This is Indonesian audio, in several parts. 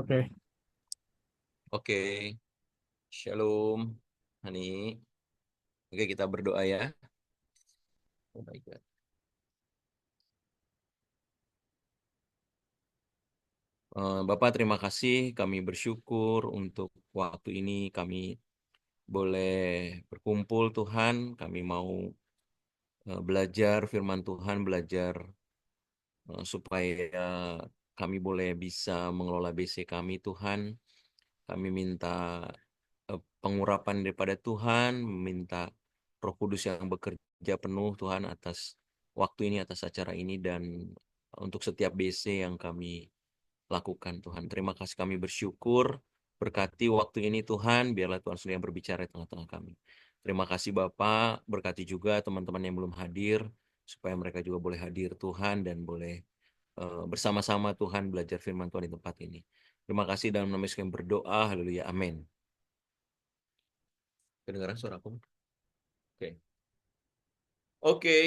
Oke. Oke, Shalom, Hani. Oke, kita berdoa ya. Oh my God. Bapak, terima kasih. Kami bersyukur untuk waktu ini kami boleh berkumpul, Tuhan. Kami mau belajar firman Tuhan, belajar supaya kami boleh bisa mengelola BC kami, Tuhan. Kami minta pengurapan daripada Tuhan, minta Roh Kudus yang bekerja penuh Tuhan atas waktu ini, atas acara ini, dan untuk setiap BC yang kami lakukan Tuhan. Terima kasih, kami bersyukur. Berkati waktu ini Tuhan, biarlah Tuhan sendiri yang berbicara di tengah-tengah kami. Terima kasih Bapak, berkati juga teman-teman yang belum hadir, supaya mereka juga boleh hadir Tuhan dan boleh bersama-sama Tuhan belajar firman Tuhan di tempat ini. Terima kasih dalam nama Yesus kami berdoa, haleluya, amin. Kedengaran suaraku? Oke. Oke.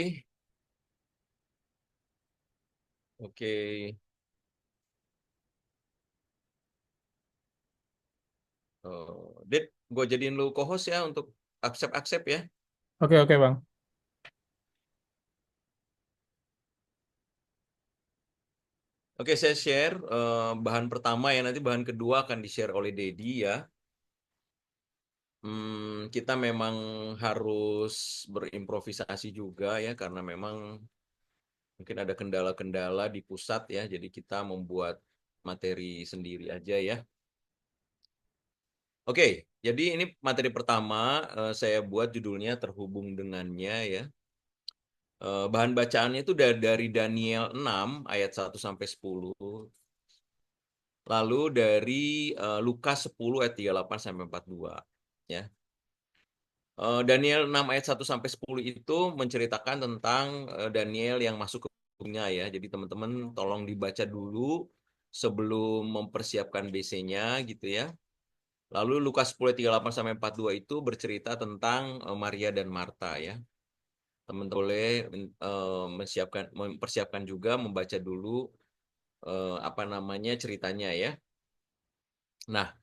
Oke. Dit, gue jadiin lu co-host ya untuk accept ya. Oke, oke, Bang. Oke, saya share bahan pertama ya, nanti bahan kedua akan di-share oleh Dedi ya. Kita memang harus berimprovisasi juga ya, karena memang mungkin ada kendala-kendala di pusat ya, jadi kita membuat materi sendiri aja ya. Oke, jadi ini materi pertama saya buat judulnya terhubung dengannya ya. Bahan bacaannya itu dari Daniel 6 ayat 1 sampai 10. Lalu dari Lukas 10 ayat 38 sampai 42 ya. Daniel 6 ayat 1 sampai 10 itu menceritakan tentang Daniel yang masuk ke dunia ya. Jadi teman-teman tolong dibaca dulu sebelum mempersiapkan BC-nya gitu ya. Lalu Lukas 10 ayat 38 sampai 42 itu bercerita tentang Maria dan Marta ya. Teman-teman boleh mempersiapkan juga membaca dulu apa namanya ceritanya ya. Nah,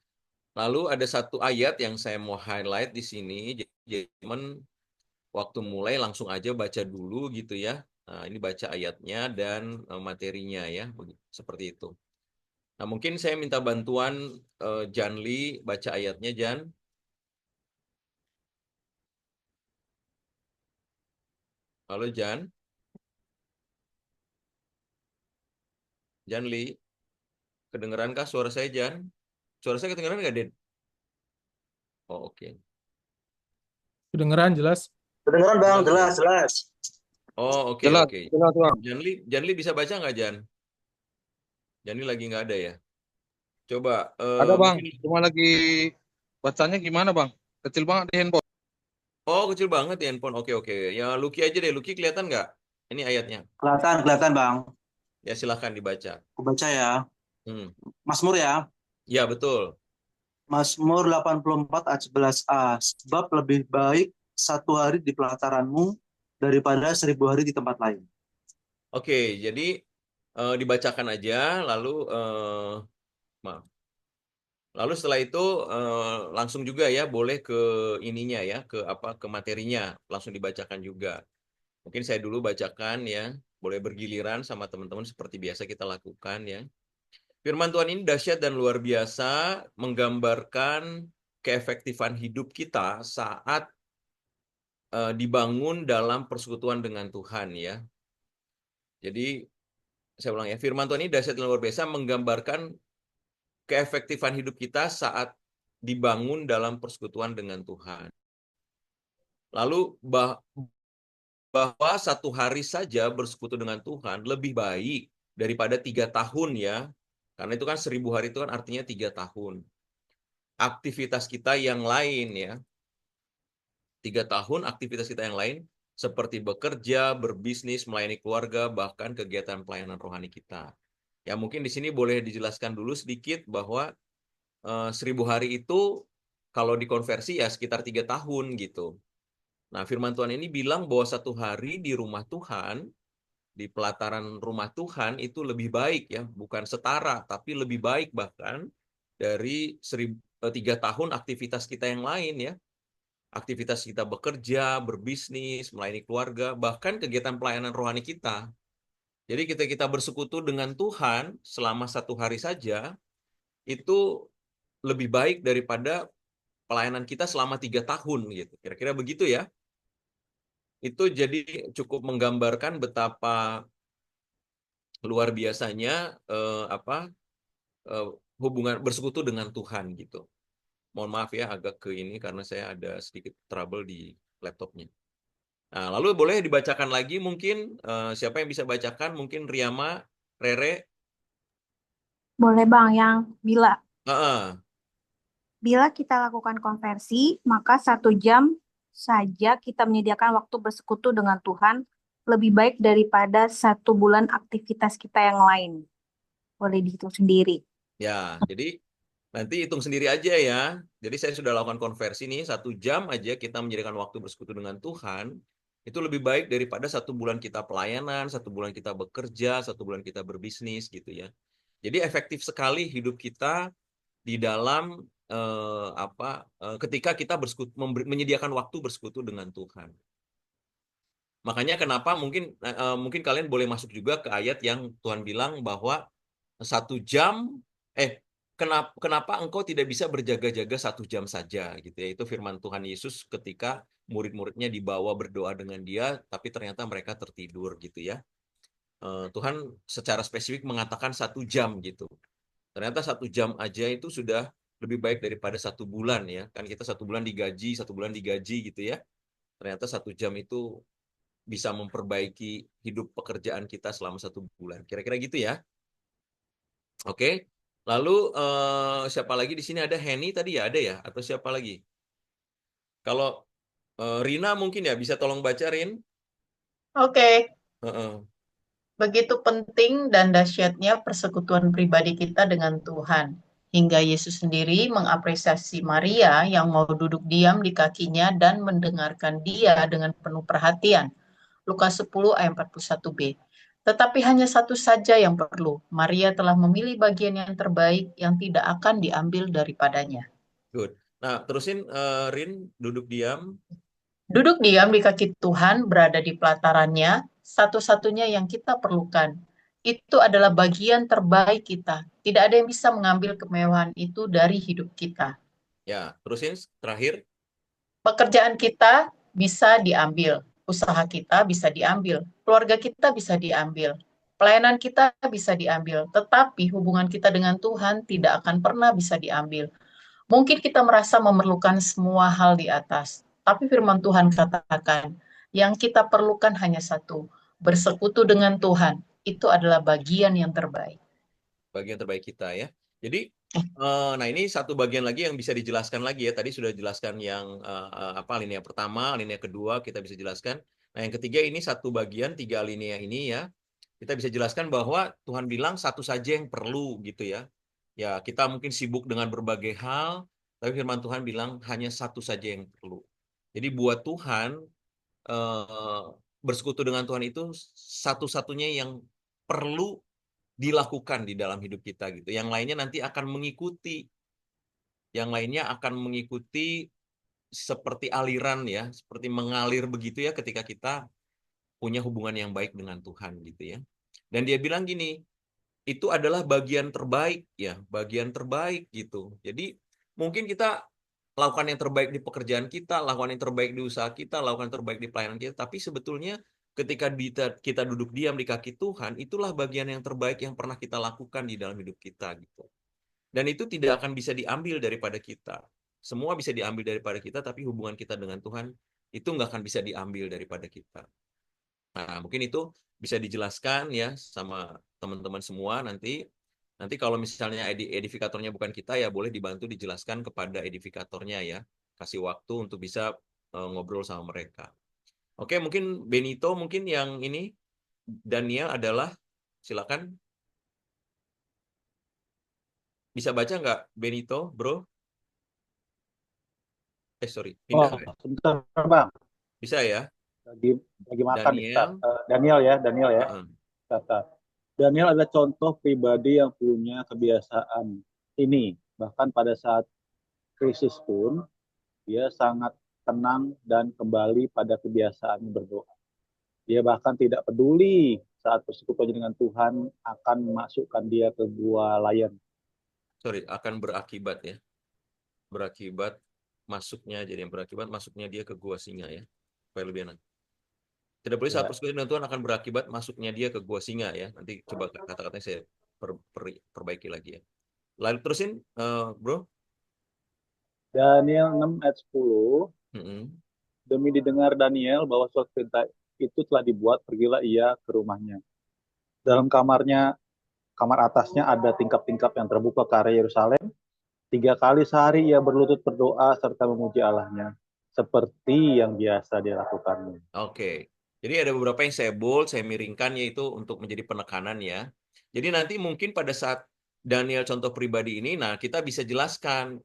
lalu ada satu ayat yang saya mau highlight di sini. Jadi teman waktu mulai langsung aja baca dulu gitu ya. Nah, ini baca ayatnya dan materinya ya, seperti itu. Nah, mungkin saya minta bantuan Janli baca ayatnya, Jan. Halo Jan, Janli, kedengeran suara saya Jan? Suara saya kedengeran nggak, Den? Oh, oke. Kedengeran jelas? Kedengeran Bang, Jelas ya? jelas, jelas. Oh, oke, Jelas, oke. jelas Bang. Janli bisa baca nggak, Jan? Janli lagi nggak ada ya? Coba, Ada Bang, mungkin... cuma lagi bacanya gimana Bang? Kecil banget di handphone. Oh, kecil banget ya handphone. Oke, oke. Ya, Lucky aja deh. Lucky kelihatan nggak? Ini ayatnya. Kelihatan, kelihatan Bang. Ya, silahkan dibaca. Aku baca ya. Hmm. Mazmur ya. Ya, betul. Mazmur 84 ayat 11a. Sebab lebih baik satu hari di pelataranmu daripada 1000 hari di tempat lain. Oke, jadi dibacakan aja, lalu maaf. Lalu setelah itu langsung juga ya, boleh ke ininya ya, ke materinya, langsung dibacakan juga. Mungkin saya dulu bacakan ya, boleh bergiliran sama teman-teman seperti biasa kita lakukan ya. Firman Tuhan ini dahsyat dan luar biasa, menggambarkan keefektifan hidup kita saat dibangun dalam persekutuan dengan Tuhan ya. Jadi saya ulang ya, firman Tuhan ini dahsyat dan luar biasa menggambarkan keefektifan hidup kita saat dibangun dalam persekutuan dengan Tuhan. Lalu bahwa satu hari saja bersekutu dengan Tuhan lebih baik daripada 3 tahun ya. Karena itu kan 1000 hari itu kan artinya 3 tahun. Aktivitas kita yang lain ya. 3 tahun aktivitas kita yang lain seperti bekerja, berbisnis, melayani keluarga, bahkan kegiatan pelayanan rohani kita. Ya mungkin di sini boleh dijelaskan dulu sedikit bahwa 1000 hari itu kalau dikonversi ya sekitar 3 tahun gitu. Nah firman Tuhan ini bilang bahwa satu hari di rumah Tuhan, di pelataran rumah Tuhan itu lebih baik ya, bukan setara, tapi lebih baik bahkan dari 3 tahun aktivitas kita yang lain ya. Aktivitas kita bekerja, berbisnis, melayani keluarga, bahkan kegiatan pelayanan rohani kita. Jadi kita bersekutu dengan Tuhan selama 1 hari saja, itu lebih baik daripada pelayanan kita selama 3 tahun gitu. Kira-kira begitu ya. Itu jadi cukup menggambarkan betapa luar biasanya hubungan bersekutu dengan Tuhan gitu. Mohon maaf ya agak ke ini karena saya ada sedikit trouble di laptopnya. Nah, lalu boleh dibacakan lagi mungkin siapa yang bisa bacakan? Mungkin Riyama, Rere. Boleh Bang, yang Heeh. bila kita lakukan konversi, maka 1 jam saja kita menyediakan waktu bersekutu dengan Tuhan lebih baik daripada 1 bulan aktivitas kita yang lain. Boleh dihitung sendiri. Ya, jadi nanti hitung sendiri aja ya. Jadi saya sudah lakukan konversi nih, 1 jam aja kita menyediakan waktu bersekutu dengan Tuhan, itu lebih baik daripada 1 bulan kita pelayanan, 1 bulan kita bekerja, 1 bulan kita berbisnis gitu ya. Jadi efektif sekali hidup kita di dalam ketika kita menyediakan waktu bersekutu dengan Tuhan. Makanya kenapa mungkin kalian boleh masuk juga ke ayat yang Tuhan bilang bahwa 1 jam, kenapa engkau tidak bisa berjaga-jaga 1 jam saja gitu ya. Itu firman Tuhan Yesus ketika murid-muridnya dibawa berdoa dengan dia, tapi ternyata mereka tertidur gitu ya. Tuhan secara spesifik mengatakan 1 jam gitu. Ternyata 1 jam aja itu sudah lebih baik daripada 1 bulan ya. Kan kita 1 bulan digaji, 1 bulan digaji gitu ya. Ternyata 1 jam itu bisa memperbaiki hidup pekerjaan kita selama 1 bulan. Kira-kira gitu ya. Oke. Lalu siapa lagi di sini? Ada Henny tadi ya? Ada ya? Atau siapa lagi? Kalau Rina mungkin ya bisa tolong baca, Rin. Oke, Heeh. begitu penting dan dahsyatnya persekutuan pribadi kita dengan Tuhan. Hingga Yesus sendiri mengapresiasi Maria yang mau duduk diam di kakinya dan mendengarkan dia dengan penuh perhatian. Lukas 10 ayat 41b. Tetapi hanya satu saja yang perlu. Maria telah memilih bagian yang terbaik yang tidak akan diambil daripadanya. Good. Nah, terusin Rin, duduk diam. Duduk diam di kaki Tuhan, berada di pelatarannya, satu-satunya yang kita perlukan. Itu adalah bagian terbaik kita. Tidak ada yang bisa mengambil kemewahan itu dari hidup kita. Ya, terusin terakhir. Pekerjaan kita bisa diambil, usaha kita bisa diambil, keluarga kita bisa diambil, pelayanan kita bisa diambil, tetapi hubungan kita dengan Tuhan tidak akan pernah bisa diambil. Mungkin kita merasa memerlukan semua hal di atas, tapi firman Tuhan katakan, yang kita perlukan hanya satu, bersekutu dengan Tuhan. Itu adalah bagian yang terbaik. Bagian terbaik kita ya. Jadi, nah ini satu bagian lagi yang bisa dijelaskan lagi ya. Tadi sudah jelaskan yang alinea pertama, alinea kedua kita bisa jelaskan. Nah yang ketiga ini satu bagian 3 alinea ini ya. Kita bisa jelaskan bahwa Tuhan bilang satu saja yang perlu gitu ya. Ya kita mungkin sibuk dengan berbagai hal, tapi firman Tuhan bilang hanya satu saja yang perlu. Jadi buat Tuhan bersekutu dengan Tuhan itu satu-satunya yang perlu dilakukan di dalam hidup kita gitu. Yang lainnya nanti akan mengikuti. Yang lainnya akan mengikuti seperti aliran ya, seperti mengalir begitu ya ketika kita punya hubungan yang baik dengan Tuhan gitu ya. Dan dia bilang gini, itu adalah bagian terbaik ya, bagian terbaik gitu. Jadi mungkin kita lakukan yang terbaik di pekerjaan kita, lakukan yang terbaik di usaha kita, lakukan yang terbaik di pelayanan kita, tapi sebetulnya ketika kita duduk diam di kaki Tuhan, itulah bagian yang terbaik yang pernah kita lakukan di dalam hidup kita gitu. Dan itu tidak akan bisa diambil daripada kita. Semua bisa diambil daripada kita, tapi hubungan kita dengan Tuhan itu nggak akan bisa diambil daripada kita. Nah, mungkin itu bisa dijelaskan ya sama teman-teman semua nanti. Nanti kalau misalnya edifikatornya bukan kita ya boleh dibantu dijelaskan kepada edifikatornya ya. Kasih waktu untuk bisa ngobrol sama mereka. Oke, mungkin Benito mungkin yang ini Daniel adalah silakan. Bisa baca nggak Benito, bro? Sorry, pindah nggak ya? Sebentar Bang. Bisa ya? Lagi makan nih, Daniel. Daniel ya. Kata Daniel adalah contoh pribadi yang punya kebiasaan ini, Bahkan pada saat krisis pun, dia sangat tenang dan kembali pada kebiasaan berdoa. Dia bahkan tidak peduli saat persekutuannya dengan Tuhan akan memasukkan dia ke gua lion. Sorry, akan berakibat ya. Berakibat masuknya, jadi yang berakibat masuknya dia ke gua singa ya. Supaya lebih enak. Tidak boleh saat Ya. persekutuan dengan Tuhan akan berakibat masuknya dia ke gua singa ya. Nanti coba kata-katanya saya perbaiki lagi ya. Lalu terusin, bro. Daniel 6 ayat 10, Mm-mm. demi didengar Daniel bahwa surat perintah itu telah dibuat, pergilah ia ke rumahnya. Dalam kamarnya, kamar atasnya ada tingkap-tingkap yang terbuka ke arah Yerusalem. 3 kali sehari ia berlutut berdoa serta memuji Allahnya, seperti yang biasa dia lakukannya. Oke. Jadi ada beberapa yang saya bold, saya miringkan yaitu untuk menjadi penekanan ya. Jadi nanti mungkin pada saat Daniel contoh pribadi ini, nah kita bisa jelaskan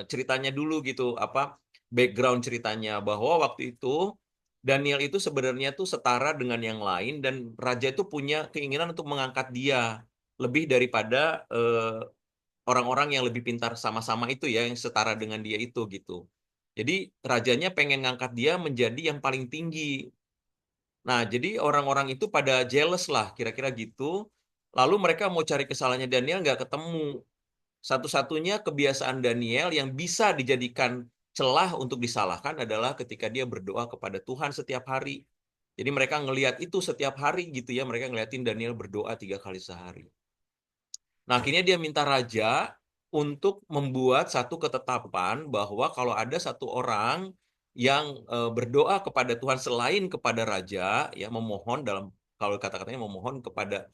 ceritanya dulu gitu, apa background ceritanya bahwa waktu itu Daniel itu sebenarnya tuh setara dengan yang lain dan raja itu punya keinginan untuk mengangkat dia lebih daripada orang-orang yang lebih pintar sama-sama itu ya, yang setara dengan dia itu gitu. Jadi rajanya pengen ngangkat dia menjadi yang paling tinggi. Nah, jadi orang-orang itu pada jealous lah, kira-kira gitu. Lalu mereka mau cari kesalahannya Daniel, nggak ketemu. Satu-satunya kebiasaan Daniel yang bisa dijadikan celah untuk disalahkan adalah ketika dia berdoa kepada Tuhan setiap hari. Jadi mereka ngelihat itu setiap hari gitu ya, mereka ngeliatin Daniel berdoa 3 kali sehari. Nah, akhirnya dia minta raja untuk membuat satu ketetapan bahwa kalau ada satu orang yang berdoa kepada Tuhan selain kepada raja, ya memohon dalam kalau kata-katanya memohon kepada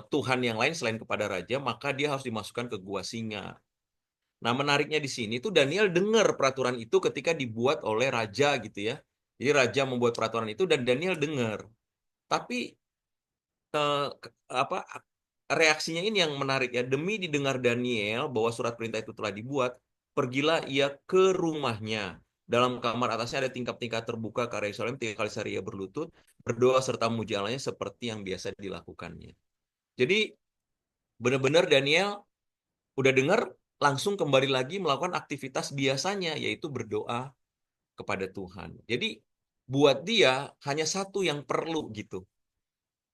Tuhan yang lain selain kepada raja, maka dia harus dimasukkan ke gua singa. Nah, menariknya di sini tuh Daniel dengar peraturan itu ketika dibuat oleh raja gitu ya. Jadi raja membuat peraturan itu dan Daniel dengar. Tapi apa reaksinya ini yang menarik ya. Demi didengar Daniel bahwa surat perintah itu telah dibuat, pergilah ia ke rumahnya. Dalam kamar atasnya ada tingkap-tingkap terbuka ke arah Yerusalem, 3 kali sehari ia berlutut, berdoa serta memuji Allahnya seperti yang biasa dilakukannya. Jadi benar-benar Daniel udah dengar, langsung kembali lagi melakukan aktivitas biasanya, yaitu berdoa kepada Tuhan. Jadi buat dia hanya satu yang perlu gitu.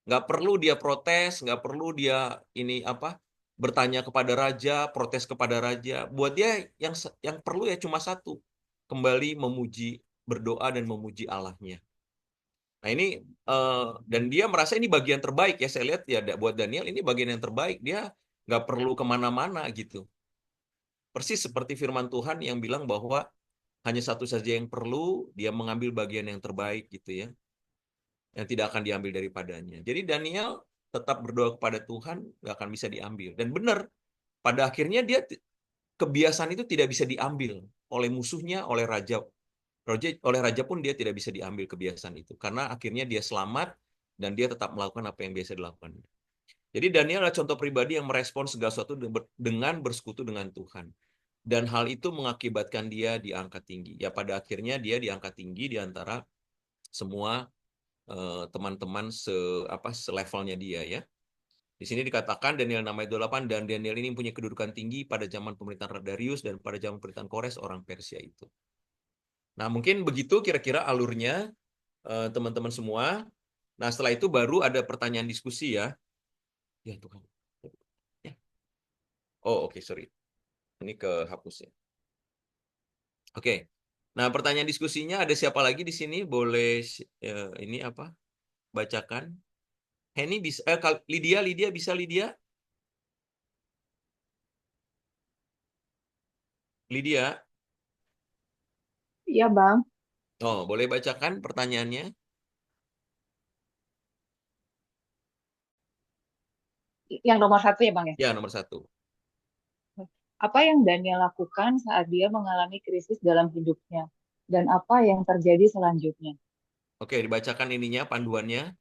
Nggak perlu dia protes, nggak perlu dia ini apa bertanya kepada raja, protes kepada raja. Buat dia yang perlu ya cuma satu, kembali memuji, berdoa dan memuji Allahnya. Nah ini dan dia merasa ini bagian terbaik ya, saya lihat ya buat Daniel ini bagian yang terbaik. Dia nggak perlu kemana-mana gitu. Persis seperti firman Tuhan yang bilang bahwa hanya satu saja yang perlu, dia mengambil bagian yang terbaik gitu ya, yang tidak akan diambil daripadanya. Jadi Daniel tetap berdoa kepada Tuhan, nggak akan bisa diambil. Dan benar, pada akhirnya dia kebiasaan itu tidak bisa diambil oleh musuhnya, oleh raja. Oleh raja pun dia tidak bisa diambil kebiasaan itu. Karena akhirnya dia selamat dan dia tetap melakukan apa yang biasa dilakukan. Jadi Daniel adalah contoh pribadi yang merespon segala sesuatu dengan bersekutu dengan Tuhan. Dan hal itu mengakibatkan dia diangkat tinggi. Ya pada akhirnya dia diangkat tinggi di antara semua teman-teman selevelnya dia ya. Di sini dikatakan Daniel 6:28 dan Daniel ini punya kedudukan tinggi pada zaman pemerintahan Darius dan pada zaman pemerintahan Kores orang Persia itu. Nah, mungkin begitu kira-kira alurnya teman-teman semua. Nah, setelah itu baru ada pertanyaan diskusi ya. Ya Tuhan. Ya. Oh, oke, sorry. Ini kehapus ya. Oke. Nah, pertanyaan diskusinya ada siapa lagi di sini? Boleh ini apa? Bacakan. Henny bisa, Lydia bisa Lydia? Lydia? Iya, Bang. Oh, boleh bacakan pertanyaannya? Yang nomor 1 ya, Bang ya? Ya, nomor 1. Apa yang Daniel lakukan saat dia mengalami krisis dalam hidupnya? Dan apa yang terjadi selanjutnya? Oke, dibacakan ininya, panduannya.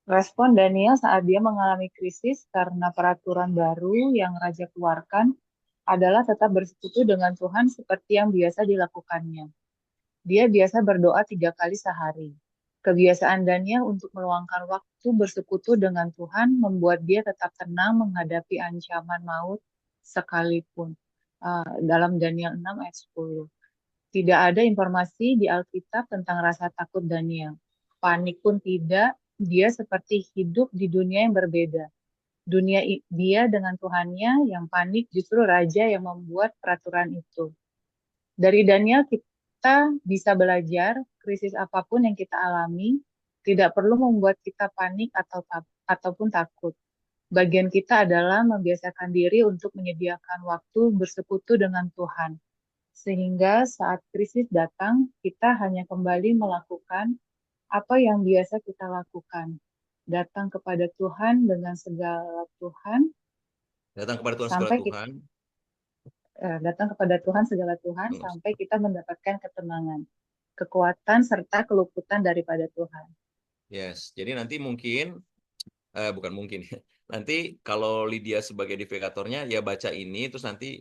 Respon Daniel saat dia mengalami krisis karena peraturan baru yang Raja keluarkan adalah tetap bersekutu dengan Tuhan seperti yang biasa dilakukannya. Dia biasa berdoa 3 kali sehari. Kebiasaan Daniel untuk meluangkan waktu bersekutu dengan Tuhan membuat dia tetap tenang menghadapi ancaman maut sekalipun. Dalam Daniel 6 ayat 10. Tidak ada informasi di Alkitab tentang rasa takut Daniel. Panik pun tidak, dia seperti hidup di dunia yang berbeda. Dia dengan Tuhannya, yang panik justru raja yang membuat peraturan itu. Dari Daniel kita bisa belajar, krisis apapun yang kita alami tidak perlu membuat kita panik ataupun takut. Bagian kita adalah membiasakan diri untuk menyediakan waktu bersekutu dengan Tuhan. Sehingga saat krisis datang, kita hanya kembali melakukan apa yang biasa kita lakukan. Datang kepada Tuhan dengan segala Tuhan, Datang kepada Tuhan segala sampai kita Tuhan. datang kepada Tuhan segala Tuhan sampai kita mendapatkan ketenangan, kekuatan serta keluputan daripada Tuhan. Yes, jadi nanti mungkin bukan mungkin. Nanti kalau Lydia sebagai divikatornya ya baca ini terus nanti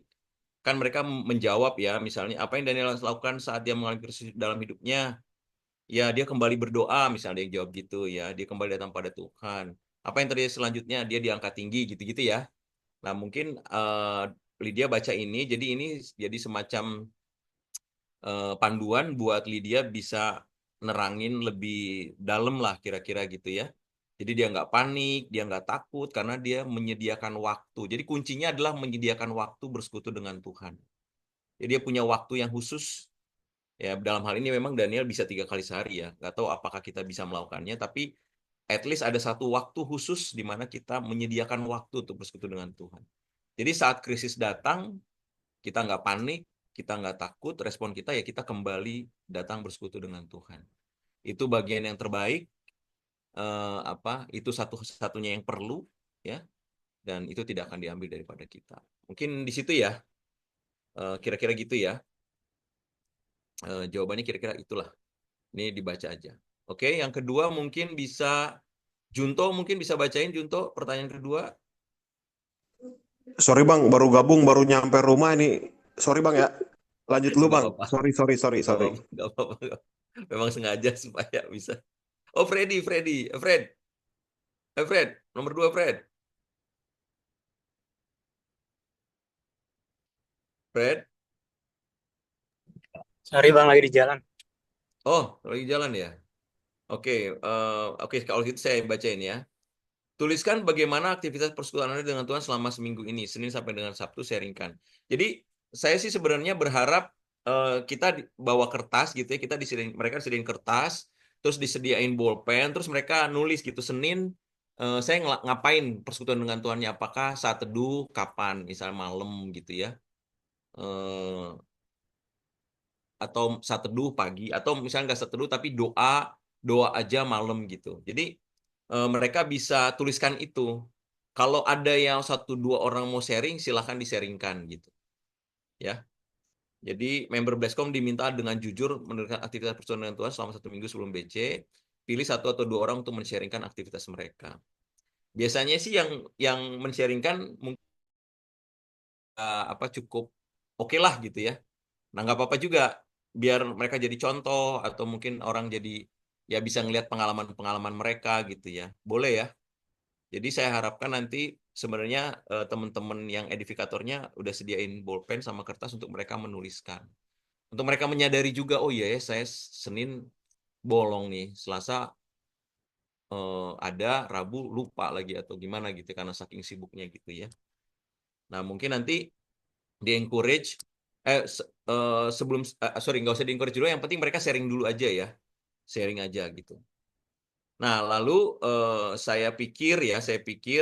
kan mereka menjawab ya, misalnya apa yang Daniel lakukan saat dia mengalami krisis dalam hidupnya. Ya, dia kembali berdoa, misalnya dia jawab gitu ya. Dia kembali datang pada Tuhan. Apa yang terjadi selanjutnya? Dia diangkat tinggi gitu-gitu ya. Nah, mungkin Lydia baca ini, jadi ini jadi semacam panduan buat Lydia bisa nerangin lebih dalam lah kira-kira gitu ya. Jadi dia nggak panik, dia nggak takut karena dia menyediakan waktu. Jadi kuncinya adalah menyediakan waktu bersekutu dengan Tuhan. Jadi dia punya waktu yang khusus. Ya, dalam hal ini memang Daniel bisa 3 kali sehari ya. Nggak tahu apakah kita bisa melakukannya, tapi at least ada satu waktu khusus di mana kita menyediakan waktu untuk bersekutu dengan Tuhan. Jadi saat krisis datang, kita nggak panik, kita nggak takut, respon kita ya kita kembali datang bersekutu dengan Tuhan. Itu bagian yang terbaik, itu satu-satunya yang perlu, ya, dan itu tidak akan diambil daripada kita. Mungkin di situ ya, kira-kira gitu ya. Jawabannya kira-kira itulah. Ini dibaca aja. Oke, yang kedua mungkin bisa Junto mungkin bisa bacain Junto pertanyaan kedua. Sorry Bang, baru gabung, baru nyampe rumah ini. Sorry Bang ya. Lanjut dulu Nggak Bang. apa-apa. Sorry. Nggak apa-apa. Memang sengaja supaya bisa. Oh, Fred. Nomor 2 Fred. Sorry Bang, lagi di jalan. Oh, lagi jalan ya. Oke, kalau gitu saya bacain ya. Tuliskan bagaimana aktivitas persekutuan Anda dengan Tuhan selama seminggu ini, Senin sampai dengan Sabtu, sharingkan. Jadi saya sih sebenarnya berharap kita bawa kertas gitu ya, mereka disediain kertas, terus disediain bolpen, terus mereka nulis gitu Senin saya ngapain persekutuan dengan Tuhannya, apakah saat teduh, kapan, misalnya malam gitu ya, atau saat teduh pagi, atau misalnya nggak saat teduh tapi doa aja malam gitu. Jadi mereka bisa tuliskan itu. Kalau ada yang 1-2 orang mau sharing, silahkan di-sharingkan gitu. Ya. Jadi member Blesscom diminta dengan jujur meneruskan aktivitas persekutuan dengan Tuhan selama 1 minggu sebelum BC. Pilih 1 atau 2 orang untuk men-sharingkan aktivitas mereka. Biasanya sih yang men-sharingkan mungkin cukup oke lah gitu ya. Nah, nggak apa-apa juga biar mereka jadi contoh atau mungkin orang jadi ya bisa ngelihat pengalaman-pengalaman mereka gitu ya. Boleh ya. Jadi saya harapkan nanti sebenarnya teman-teman yang edifikatornya udah sediain bolpen sama kertas untuk mereka menuliskan. Untuk mereka menyadari juga, oh iya ya saya Senin bolong nih, Selasa ada, Rabu lupa lagi atau gimana gitu karena saking sibuknya gitu ya. Nah mungkin nanti di-encourage, nggak usah di-encourage dulu, yang penting mereka sharing dulu aja ya. Sharing aja gitu. Nah, lalu saya pikir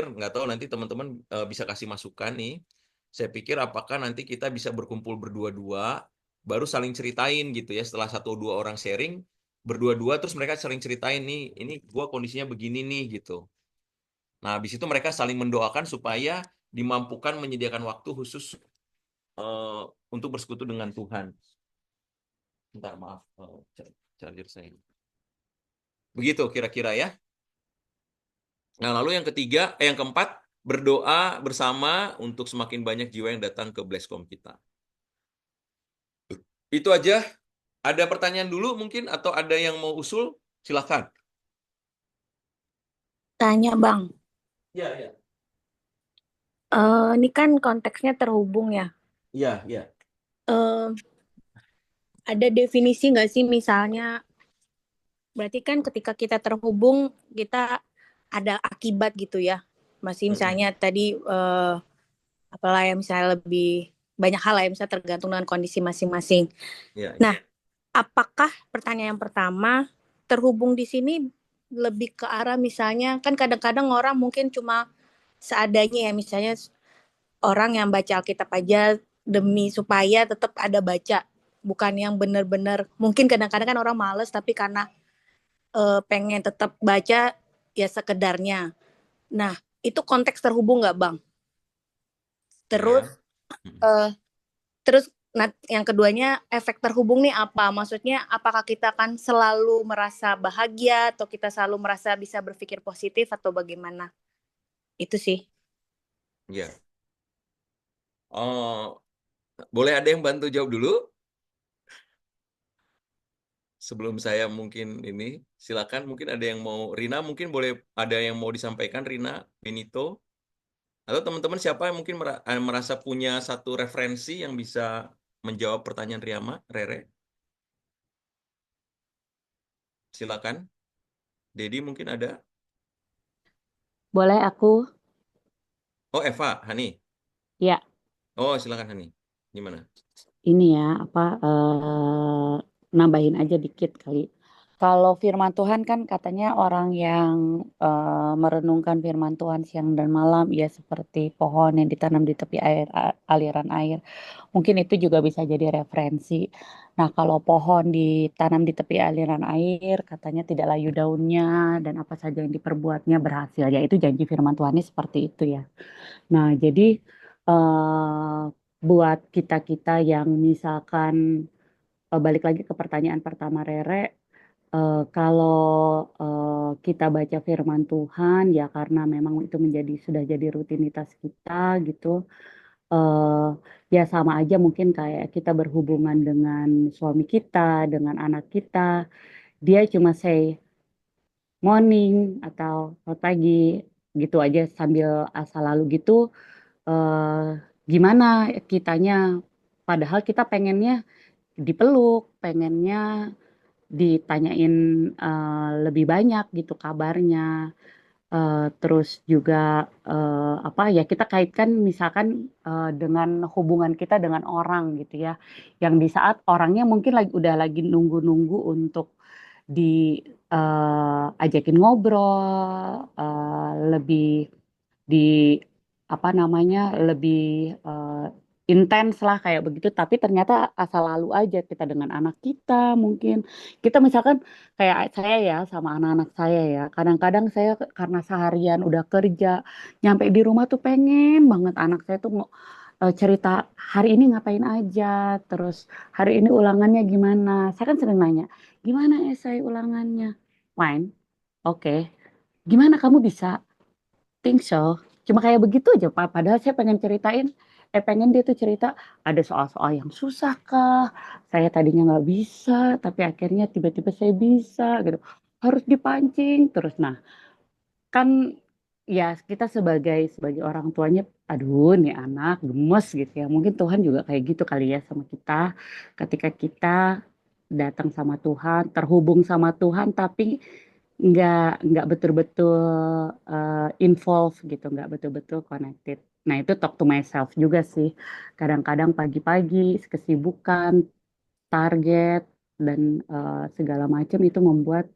nggak tahu nanti teman-teman bisa kasih masukan nih. Saya pikir apakah nanti kita bisa berkumpul berdua-dua, baru saling ceritain gitu ya. Setelah 1-2 orang sharing, berdua-dua terus mereka sering ceritain nih, ini gua kondisinya begini nih gitu. Nah, habis itu mereka saling mendoakan supaya dimampukan menyediakan waktu khusus untuk bersekutu dengan Tuhan. Bentar, maaf, charger saya. Begitu kira-kira ya. Nah, lalu yang keempat, berdoa bersama untuk semakin banyak jiwa yang datang ke Blesscom kita. Itu aja. Ada pertanyaan dulu mungkin atau ada yang mau usul? Silakan. Tanya Bang, Ya, ya. ini kan konteksnya terhubung ya. Ya, ya. Eh, ada definisi nggak sih misalnya, berarti kan ketika kita terhubung, kita ada akibat gitu ya. Masih misalnya tadi, apalah ya, misalnya lebih banyak hal lah ya, misalnya tergantung dengan kondisi masing-masing. Ya, Nah, apakah pertanyaan yang pertama, terhubung di sini lebih ke arah misalnya, kan kadang-kadang orang mungkin cuma seadanya ya, misalnya orang yang baca Alkitab aja demi supaya tetap ada baca, bukan yang benar-benar, mungkin kadang-kadang kan orang males tapi karena pengen tetap baca ya sekedarnya. Nah, itu konteks terhubung nggak Bang? Terus, ya. terus yang keduanya, efek terhubung nih apa? Maksudnya apakah kita akan selalu merasa bahagia atau kita selalu merasa bisa berpikir positif atau bagaimana? Itu sih. Ya. Oh, boleh ada yang bantu jawab dulu sebelum saya mungkin ini. Silakan, mungkin ada yang mau, Rina mungkin boleh ada yang mau disampaikan, Rina, Benito, atau teman-teman siapa yang mungkin merasa punya satu referensi yang bisa menjawab pertanyaan Rere. Silakan. Dedi mungkin ada. Boleh aku? Oh, Eva, Hani. Ya, Oh, silakan Hani. Gimana? ini ya, nambahin aja dikit kali. Kalau firman Tuhan kan katanya orang yang merenungkan firman Tuhan siang dan malam, ia seperti pohon yang ditanam di tepi air, aliran air. Mungkin itu juga bisa jadi referensi. Nah, kalau pohon ditanam di tepi aliran air, katanya tidak layu daunnya dan apa saja yang diperbuatnya berhasil. Ya, itu janji firman Tuhannya seperti itu ya. Nah, jadi eh, buat kita-kita yang misalkan balik lagi ke pertanyaan pertama Rere, kalau kita baca firman Tuhan ya karena memang itu sudah jadi rutinitas kita gitu, eh, ya sama aja mungkin kayak kita berhubungan dengan suami kita, dengan anak kita, dia cuma say morning atau selamat pagi gitu aja sambil asal lalu gitu, eh, gimana kitanya, padahal kita pengennya dipeluk, pengennya ditanyain lebih banyak gitu kabarnya. Terus juga apa ya, kita kaitkan misalkan dengan hubungan kita dengan orang gitu ya, yang di saat orangnya mungkin udah lagi nunggu-nunggu untuk diajakin ngobrol, lebih di apa namanya, lebih eh, intens lah kayak begitu, tapi ternyata asal lalu aja kita dengan anak kita. Mungkin kita misalkan kayak saya ya sama anak-anak saya ya, kadang-kadang saya karena seharian udah kerja nyampe di rumah tuh pengen banget anak saya tuh cerita hari ini ngapain aja, terus hari ini ulangannya gimana. Saya kan sering nanya, gimana esai ulangannya? Fine, oke. Gimana kamu bisa? Think so. Cuma kayak begitu aja, Pak. Padahal saya pengen ceritain, pengen dia tuh cerita ada soal-soal yang susah kah? Saya tadinya nggak bisa, tapi akhirnya tiba-tiba saya bisa gitu. Harus dipancing terus. Nah, kan ya kita sebagai orang tuanya, aduh nih anak gemes gitu ya. Mungkin Tuhan juga kayak gitu kali ya sama kita. Ketika kita datang sama Tuhan, terhubung sama Tuhan, tapi nggak betul-betul involve gitu, nggak betul-betul connected. Nah, itu talk to myself juga sih. Kadang-kadang pagi-pagi kesibukan, target dan segala macam itu membuat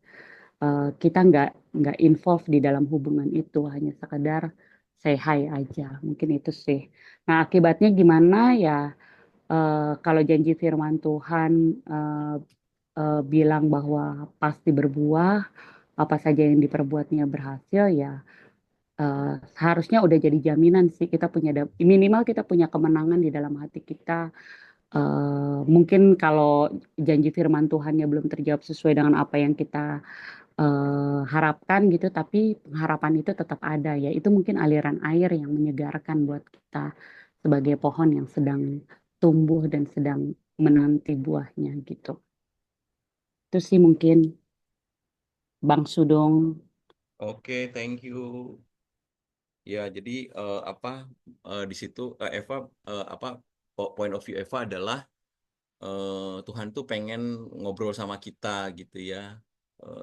kita nggak involve di dalam hubungan itu, hanya sekedar say hi aja. Mungkin itu sih. Nah, akibatnya gimana ya? Kalau janji firman Tuhan bilang bahwa pasti berbuah, apa saja yang diperbuatnya berhasil ya, seharusnya udah jadi jaminan sih kita punya minimal kita punya kemenangan di dalam hati kita. Mungkin kalau janji firman Tuhannya belum terjawab sesuai dengan apa yang kita harapkan gitu, tapi pengharapan itu tetap ada ya. Itu mungkin aliran air yang menyegarkan buat kita sebagai pohon yang sedang tumbuh dan sedang menanti buahnya gitu. Itu sih mungkin. Bang Sudong. Oke, thank you. Ya, jadi di situ Eva point of view Eva adalah Tuhan tuh pengen ngobrol sama kita gitu ya.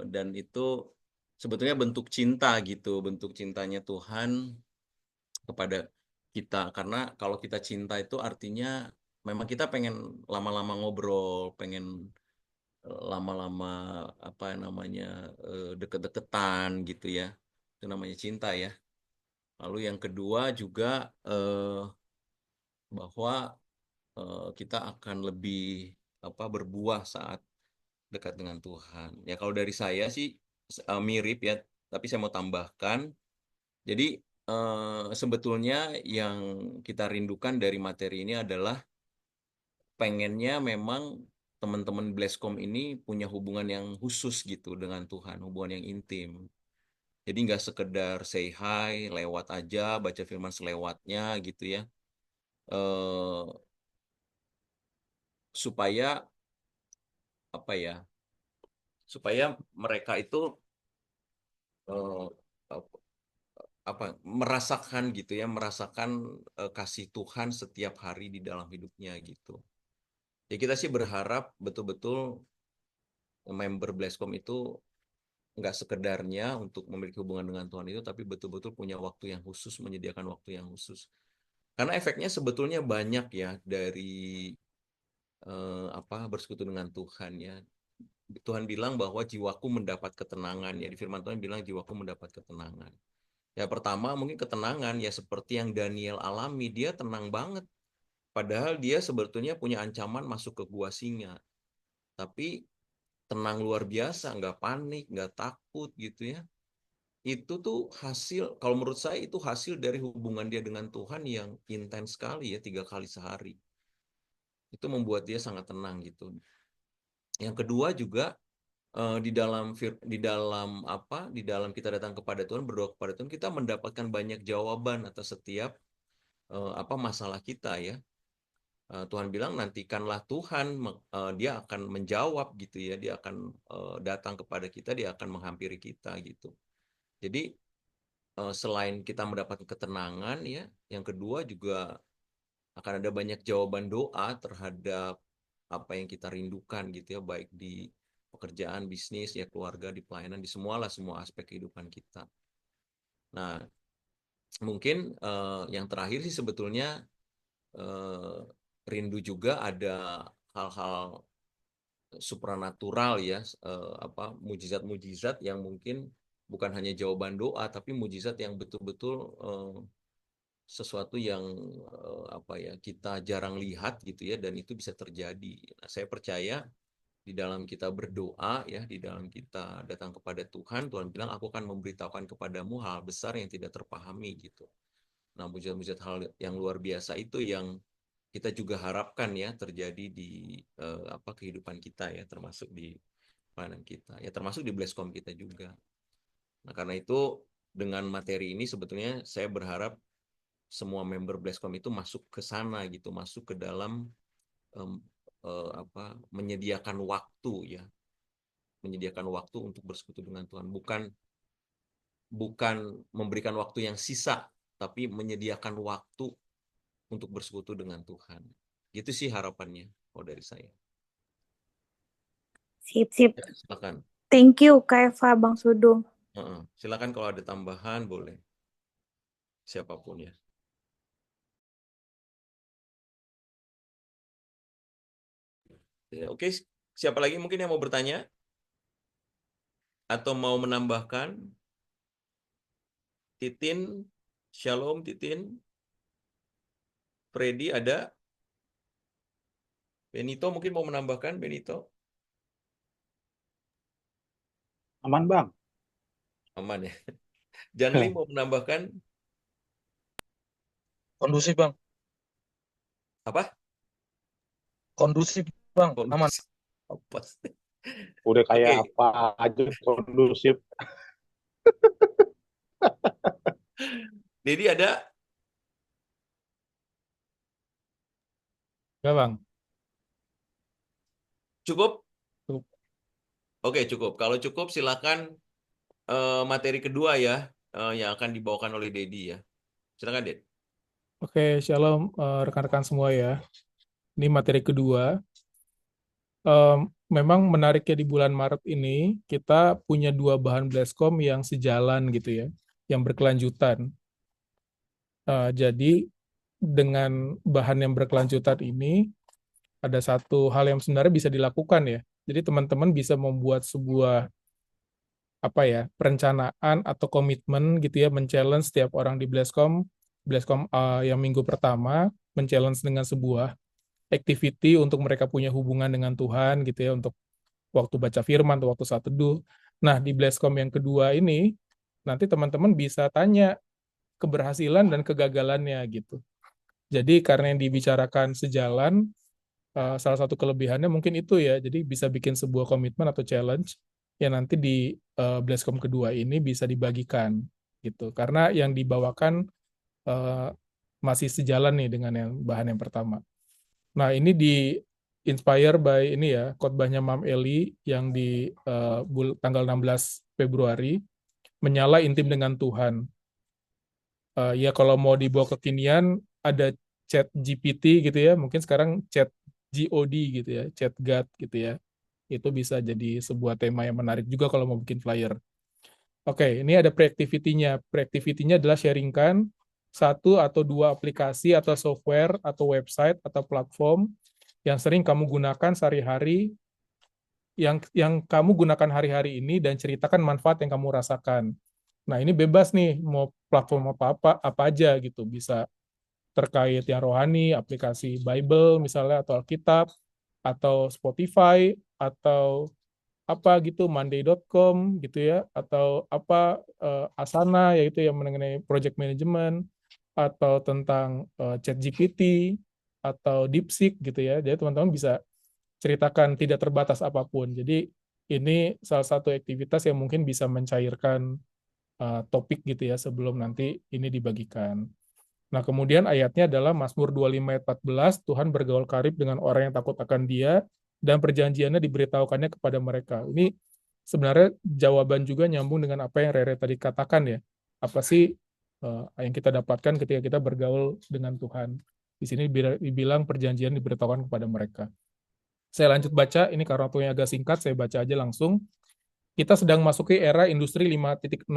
Dan itu sebetulnya bentuk cinta gitu, bentuk cintanya Tuhan kepada kita. Karena kalau kita cinta itu artinya memang kita pengen lama-lama ngobrol, pengen lama-lama apa namanya deket-deketan gitu ya. Itu namanya cinta ya. Lalu yang kedua juga bahwa kita akan lebih berbuah saat dekat dengan Tuhan. Ya kalau dari saya sih mirip ya, tapi saya mau tambahkan. Jadi sebetulnya yang kita rindukan dari materi ini adalah pengennya memang teman-teman Bleskom ini punya hubungan yang khusus gitu dengan Tuhan, hubungan yang intim. Jadi nggak sekedar say hi, lewat aja, baca firman selewatnya gitu ya. Eh, supaya apa ya? Supaya mereka itu eh, merasakan gitu ya, merasakan kasih Tuhan setiap hari di dalam hidupnya gitu. Ya kita sih berharap betul-betul member Bleskom itu nggak sekedarnya untuk memiliki hubungan dengan Tuhan itu, tapi betul-betul punya waktu yang khusus, menyediakan waktu yang khusus. Karena efeknya sebetulnya banyak ya dari bersekutu dengan Tuhan ya. Tuhan bilang bahwa jiwaku mendapat ketenangan ya. Di firman Tuhan bilang jiwaku mendapat ketenangan. Ya pertama mungkin ketenangan ya seperti yang Daniel alami, dia tenang banget. Padahal dia sebetulnya punya ancaman masuk ke gua singa. Tapi tenang luar biasa, nggak panik, nggak takut gitu ya. Itu tuh hasil, kalau menurut saya itu hasil dari hubungan dia dengan Tuhan yang intens sekali ya, 3 kali sehari. Itu membuat dia sangat tenang gitu. Yang kedua juga di dalam kita datang kepada Tuhan, berdoa kepada Tuhan, kita mendapatkan banyak jawaban atas setiap masalah kita ya. Tuhan bilang nantikanlah Tuhan, dia akan menjawab gitu ya, dia akan datang kepada kita, dia akan menghampiri kita gitu. Jadi selain kita mendapatkan ketenangan ya, yang kedua juga akan ada banyak jawaban doa terhadap apa yang kita rindukan gitu ya, baik di pekerjaan, bisnis, ya keluarga, di pelayanan, di semua aspek kehidupan kita. Nah, mungkin yang terakhir sih sebetulnya rindu juga ada hal-hal supranatural ya, mujizat-mujizat yang mungkin bukan hanya jawaban doa, tapi mujizat yang betul-betul sesuatu yang kita jarang lihat gitu ya, dan itu bisa terjadi. Nah, saya percaya di dalam kita berdoa ya, di dalam kita datang kepada Tuhan, Tuhan bilang aku akan memberitahukan kepadamu hal besar yang tidak terpahami gitu. Nah, mujizat-mujizat hal yang luar biasa itu yang kita juga harapkan ya terjadi di kehidupan kita ya, termasuk di pelayanan kita ya, termasuk di Bleskom kita juga. Nah, karena itu dengan materi ini sebetulnya saya berharap semua member Bleskom itu masuk ke sana gitu, masuk ke dalam menyediakan waktu ya, menyediakan waktu untuk bersekutu dengan Tuhan, bukan memberikan waktu yang sisa, tapi menyediakan waktu untuk bersekutu dengan Tuhan. Gitu sih harapannya kalau dari saya. Sip, sip. Ya, silakan. Thank you, Kak Eva, Bang Sudung. Silakan kalau ada tambahan boleh. Siapapun ya. Oke, siapa lagi mungkin yang mau bertanya? Atau mau menambahkan? Titin, Shalom Titin. Freddy ada? Benito mungkin mau menambahkan, Benito? Aman, Bang. Aman ya. Janli mau menambahkan? Kondusif, Bang. Apa? Kondusif, Bang. Aman. Apa? Udah kayak apa aja kondusif. Dedi ada? Ya, Bang. Cukup? Cukup. Oke, cukup. Kalau cukup silakan materi kedua ya, yang akan dibawakan oleh Dedi ya. Silakan, Ded. Oke, shalom rekan-rekan semua ya. Ini materi kedua. Memang menariknya di bulan Maret ini, kita punya 2 bahan Bleskom yang sejalan gitu ya, yang berkelanjutan. Jadi dengan bahan yang berkelanjutan ini, ada satu hal yang sebenarnya bisa dilakukan ya. Jadi teman-teman bisa membuat sebuah perencanaan atau komitmen gitu ya, men-challenge setiap orang di Bleskom yang minggu pertama, men-challenge dengan sebuah activity untuk mereka punya hubungan dengan Tuhan gitu ya, untuk waktu baca firman atau waktu saat teduh. Nah, di Bleskom yang kedua ini, nanti teman-teman bisa tanya keberhasilan dan kegagalannya gitu. Jadi karena yang dibicarakan sejalan, salah satu kelebihannya mungkin itu ya, jadi bisa bikin sebuah komitmen atau challenge yang nanti di Bleskom kedua ini bisa dibagikan gitu. Karena yang dibawakan masih sejalan nih dengan yang bahan yang pertama. Nah, ini di inspire by ini ya, khotbahnya Mam Eli yang di tanggal 16 Februari, menyala intim dengan Tuhan. Ya kalau mau dibawa kekinian, ada chat GPT gitu ya, mungkin sekarang chat GOD gitu ya, chat God gitu ya. Itu bisa jadi sebuah tema yang menarik juga kalau mau bikin flyer. Oke, ini ada pre-activity-nya. Pre-activity-nya adalah sharingkan 1 atau 2 aplikasi atau software atau website atau platform yang sering kamu gunakan sehari-hari, yang kamu gunakan hari-hari ini, dan ceritakan manfaat yang kamu rasakan. Nah, ini bebas nih, mau platform apa aja gitu. Bisa terkait yang rohani, aplikasi Bible misalnya, atau Alkitab, atau Spotify, atau apa gitu, monday.com gitu ya, atau Asana, yaitu yang mengenai project management, atau tentang ChatGPT, atau DeepSeek gitu ya. Jadi teman-teman bisa ceritakan, tidak terbatas apapun. Jadi ini salah satu aktivitas yang mungkin bisa mencairkan topik gitu ya sebelum nanti ini dibagikan. Nah, kemudian ayatnya adalah Mazmur 25 ayat 14, Tuhan bergaul karib dengan orang yang takut akan Dia, dan perjanjiannya diberitahukannya kepada mereka. Ini sebenarnya jawaban juga nyambung dengan apa yang Rere tadi katakan ya. Apa sih yang kita dapatkan ketika kita bergaul dengan Tuhan? Di sini dibilang perjanjian diberitahukan kepada mereka. Saya lanjut baca, ini karena waktunya agak singkat, saya baca aja langsung. Kita sedang masuki era industri 5.0,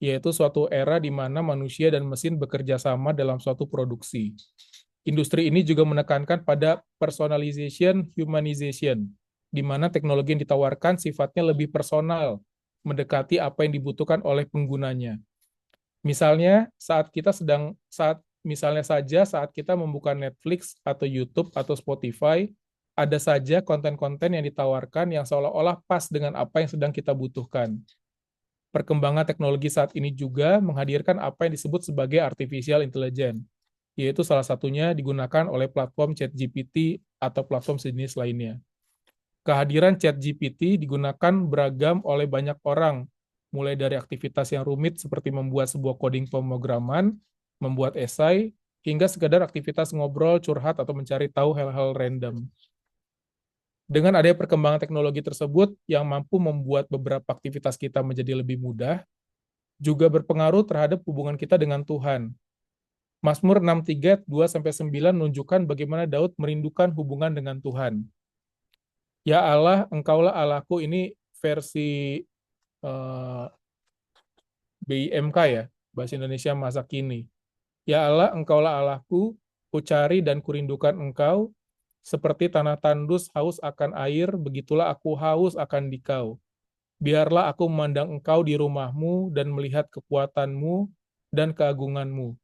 yaitu suatu era di mana manusia dan mesin bekerja sama dalam suatu produksi. Industri ini juga menekankan pada personalization, humanization, di mana teknologi yang ditawarkan sifatnya lebih personal, mendekati apa yang dibutuhkan oleh penggunanya. Misalnya saat kita membuka Netflix atau YouTube atau Spotify, ada saja konten-konten yang ditawarkan yang seolah-olah pas dengan apa yang sedang kita butuhkan. Perkembangan teknologi saat ini juga menghadirkan apa yang disebut sebagai artificial intelligence, yaitu salah satunya digunakan oleh platform ChatGPT atau platform sejenis lainnya. Kehadiran ChatGPT digunakan beragam oleh banyak orang, mulai dari aktivitas yang rumit seperti membuat sebuah coding pemrograman, membuat esai, hingga sekadar aktivitas ngobrol, curhat, atau mencari tahu hal-hal random. Dengan adanya perkembangan teknologi tersebut yang mampu membuat beberapa aktivitas kita menjadi lebih mudah, juga berpengaruh terhadap hubungan kita dengan Tuhan. Mazmur 63, 2-9 menunjukkan bagaimana Daud merindukan hubungan dengan Tuhan. Ya Allah, Engkaulah Allahku, ini versi BIMK ya, Bahasa Indonesia Masa Kini. Ya Allah, Engkaulah Allahku, ku cari dan kurindukan Engkau, seperti tanah tandus haus akan air, begitulah aku haus akan Dikau. Biarlah aku memandang Engkau di rumahmu dan melihat kekuatanmu dan keagunganmu.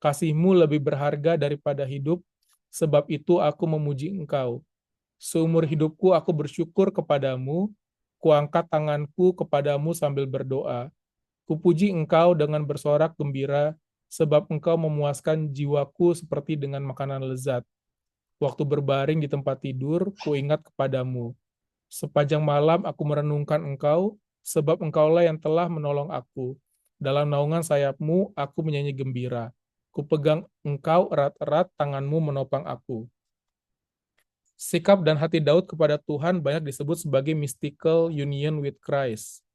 Kasih-Mu lebih berharga daripada hidup, sebab itu aku memuji Engkau. Seumur hidupku aku bersyukur kepadamu, kuangkat tanganku kepadamu sambil berdoa. Kupuji Engkau dengan bersorak gembira, sebab Engkau memuaskan jiwaku seperti dengan makanan lezat. Waktu berbaring di tempat tidur, kuingat kepadamu. Sepanjang malam aku merenungkan Engkau, sebab Engkaulah yang telah menolong aku. Dalam naungan sayap-Mu, aku menyanyi gembira. Kupegang Engkau erat-erat, tangan-Mu menopang aku. Sikap dan hati Daud kepada Tuhan banyak disebut sebagai mystical union with Christ.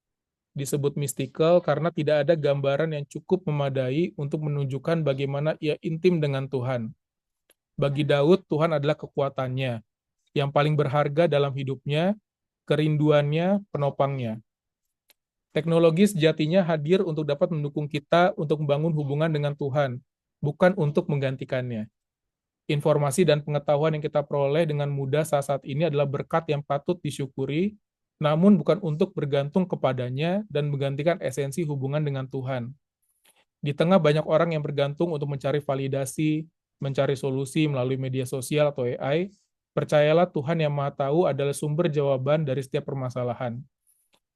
disebut mystical karena tidak ada gambaran yang cukup memadai untuk menunjukkan bagaimana ia intim dengan Tuhan. Bagi Daud, Tuhan adalah kekuatannya, yang paling berharga dalam hidupnya, kerinduannya, penopangnya. Teknologi sejatinya hadir untuk dapat mendukung kita untuk membangun hubungan dengan Tuhan, bukan untuk menggantikannya. Informasi dan pengetahuan yang kita peroleh dengan mudah saat ini adalah berkat yang patut disyukuri, namun bukan untuk bergantung kepadanya dan menggantikan esensi hubungan dengan Tuhan. Di tengah banyak orang yang bergantung untuk mencari validasi, mencari solusi melalui media sosial atau AI, percayalah Tuhan yang Maha Tahu adalah sumber jawaban dari setiap permasalahan.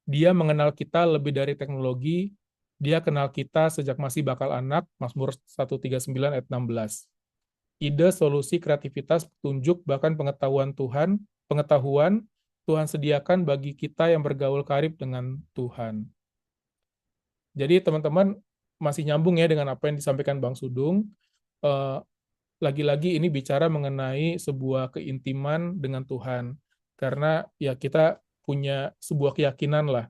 Dia mengenal kita lebih dari teknologi, dia kenal kita sejak masih bakal anak, Mazmur 139 ayat 16. Ide, solusi, kreativitas, petunjuk, bahkan pengetahuan Tuhan sediakan bagi kita yang bergaul karib dengan Tuhan. Jadi teman-teman masih nyambung ya dengan apa yang disampaikan Bang Sudung. Lagi-lagi ini bicara mengenai sebuah keintiman dengan Tuhan. Karena ya kita punya sebuah keyakinan lah.